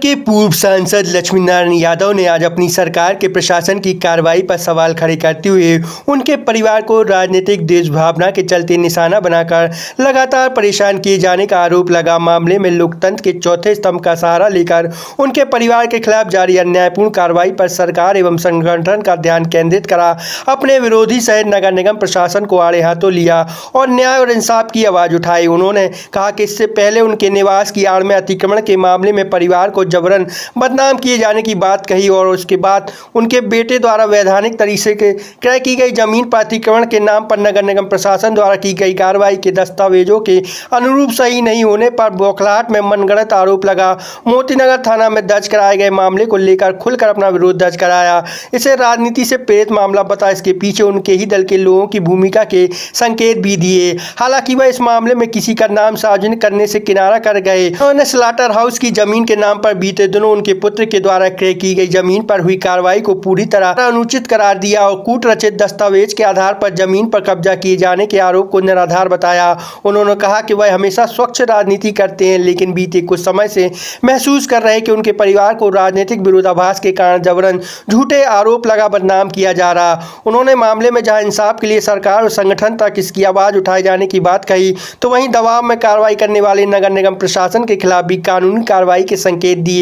के पूर्व सांसद लक्ष्मीनारायण यादव ने आज अपनी सरकार के प्रशासन की कार्रवाई पर सवाल खड़े करते हुए उनके परिवार को राजनीतिक देशभावना के चलते निशाना बनाकर लगातार परेशान किए जाने का आरोप लगा। मामले में लोकतंत्र के चौथे स्तंभ का सहारा लेकर उनके परिवार के खिलाफ जारी अन्यायपूर्ण कार्रवाई पर सरकार एवं संगठन का ध्यान केंद्रित करा। अपने विरोधी शहर नगर निगम प्रशासन को आड़े हाथों लिया और न्याय और इंसाफ की आवाज उठाई। उन्होंने कहा कि इससे पहले उनके निवास की आड़ में अतिक्रमण के मामले में परिवार को जबरन बदनाम किए जाने की बात कही और उसके बाद उनके बेटे द्वारा वैधानिक तरीके से क्रय की गई जमीन पर अतिक्रमण के नाम पर नगर निगम प्रशासन द्वारा की गई कार्रवाई के दस्तावेजों के अनुरूप सही नहीं होने पर बौखलाहट में मनगढ़ंत आरोप लगा। मोतीनगर थाना में दर्ज कराए गए मामले को लेकर खुलकर अपना विरोध दर्ज कराया। इसे राजनीति से प्रेरित मामला बता इसके पीछे उनके ही दल के लोगों की भूमिका के संकेत भी दिए। हालांकि वह इस मामले में किसी का नाम सार्वजनिक करने से किनारा कर गए। उन्होंने स्लाटर हाउस की जमीन के नाम पर बीते दिनों उनके पुत्र के द्वारा क्रय की गई जमीन पर हुई कार्रवाई को पूरी तरह अनुचित करार दिया और कूट रचित दस्तावेज के आधार पर जमीन पर कब्जा किए जाने के आरोप को निराधार बताया। उन्होंने कहा कि वह हमेशा स्वच्छ राजनीति करते हैं, लेकिन बीते कुछ समय से महसूस कर रहे कि उनके परिवार को राजनीतिक विरोधाभास के कारण जबरन झूठे आरोप लगा बदनाम किया जा रहा। उन्होंने मामले में जहां इंसाफ के लिए सरकार और संगठन तक इसकी आवाज उठाए जाने की बात कही, तो वहीं दबाव में कार्रवाई करने वाले नगर निगम प्रशासन के खिलाफ भी कानूनी कार्रवाई के संकेत दिए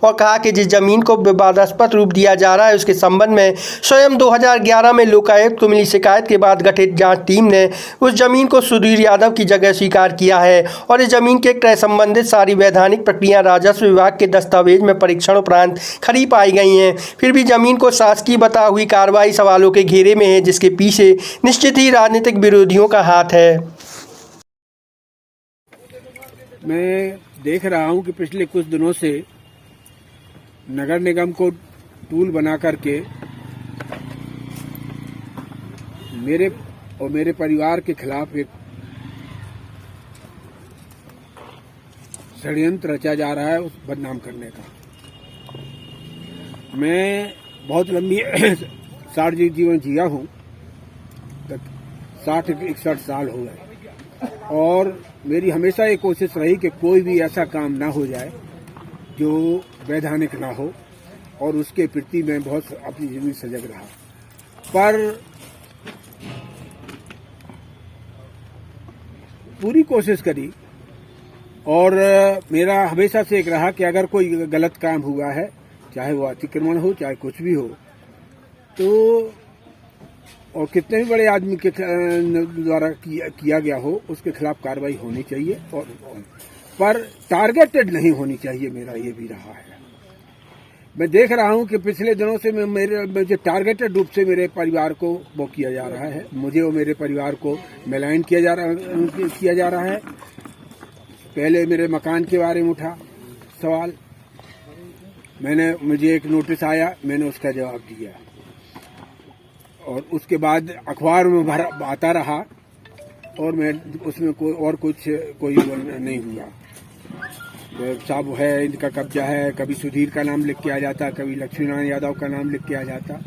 और कहा कि जिस जमीन को विवादास्पद रूप दिया जा रहा है उसके संबंध में स्वयं 2011 में लोकायुक्त को मिली शिकायत के बाद गठित जांच टीम ने उस जमीन को सुधीर यादव की जगह स्वीकार किया है और इस जमीन के क्रय संबंधित सारी वैधानिक प्रक्रिया राजस्व विभाग के दस्तावेज में परीक्षण उपरांत खरी पाई गई हैं। फिर भी जमीन को शासकीय बता हुई कार्रवाई सवालों के घेरे में है, जिसके पीछे निश्चित ही राजनीतिक विरोधियों का हाथ है। मैं देख रहा हूं कि पिछले कुछ दिनों से नगर निगम को टूल बना करके मेरे और मेरे परिवार के खिलाफ एक षड्यंत्र रचा जा रहा है उस बदनाम करने का। मैं बहुत लंबी सार्वजनिक जीवन जिया हूं, तक 60-61 साल हो गए और मेरी हमेशा ये कोशिश रही कि कोई भी ऐसा काम ना हो जाए जो वैधानिक ना हो और उसके प्रति मैं बहुत अपनी जिंदगी सजग रहा। पर पूरी कोशिश करी और मेरा हमेशा से एक रहा कि अगर कोई गलत काम हुआ है, चाहे वो अतिक्रमण हो चाहे कुछ भी हो, तो और कितने भी बड़े आदमी के द्वारा किया गया हो उसके खिलाफ कार्रवाई होनी चाहिए और पर टारगेटेड नहीं होनी चाहिए। मेरा ये भी रहा है। मैं देख रहा हूं कि पिछले दिनों से मुझे टारगेटेड रूप से मेरे परिवार को वो किया जा रहा है, मुझे और मेरे परिवार को मेलाइन किया जा रहा है। पहले मेरे मकान के बारे में उठा सवाल, मुझे एक नोटिस आया, मैंने उसका जवाब दिया और उसके बाद अखबार में आता रहा और मैं उसमें कोई नहीं हुआ। तो साहब है, इनका कब्जा है, कभी सुधीर का नाम लिख के आ जाता, कभी लक्ष्मीनारायण यादव का नाम लिख के आ जाता,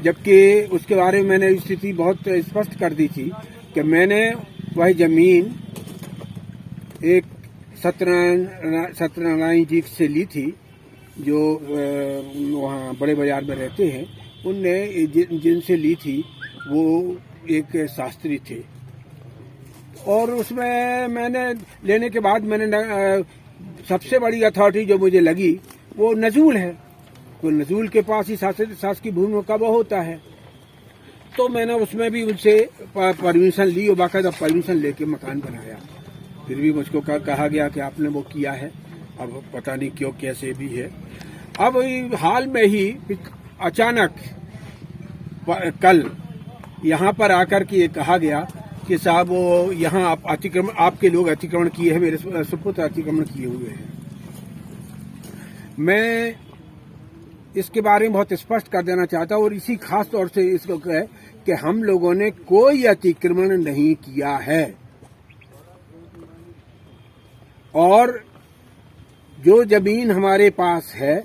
जबकि उसके बारे में मैंने स्थिति बहुत स्पष्ट कर दी थी कि मैंने वह जमीन एक सत्यनारायण जी से ली थी जो वहाँ बड़े बाजार में रहते हैं। उनने जिनसे ली थी वो एक शास्त्री थे और उसमें मैंने लेने के बाद मैंने सबसे बड़ी अथॉरिटी जो मुझे लगी वो नजूल है। तो नजूल के पास ही शासकीय भूमि का वो होता है। तो मैंने उसमें भी उनसे परमिशन ली और बाकायदा परमिशन लेके मकान बनाया। फिर भी मुझको कहा गया कि आपने वो किया है, अब पता नहीं क्यों कैसे भी है। अब हाल में ही अचानक कल यहाँ पर आकर के ये कहा गया कि साहब वो यहाँ आप अतिक्रमण, आपके लोग अतिक्रमण किए हैं, मेरे सुपुत्र अतिक्रमण किए हुए हैं। मैं इसके बारे में बहुत स्पष्ट कर देना चाहता हूँ और इसी खास तौर से इसको कहे कि हम लोगों ने कोई अतिक्रमण नहीं किया है और जो जमीन हमारे पास है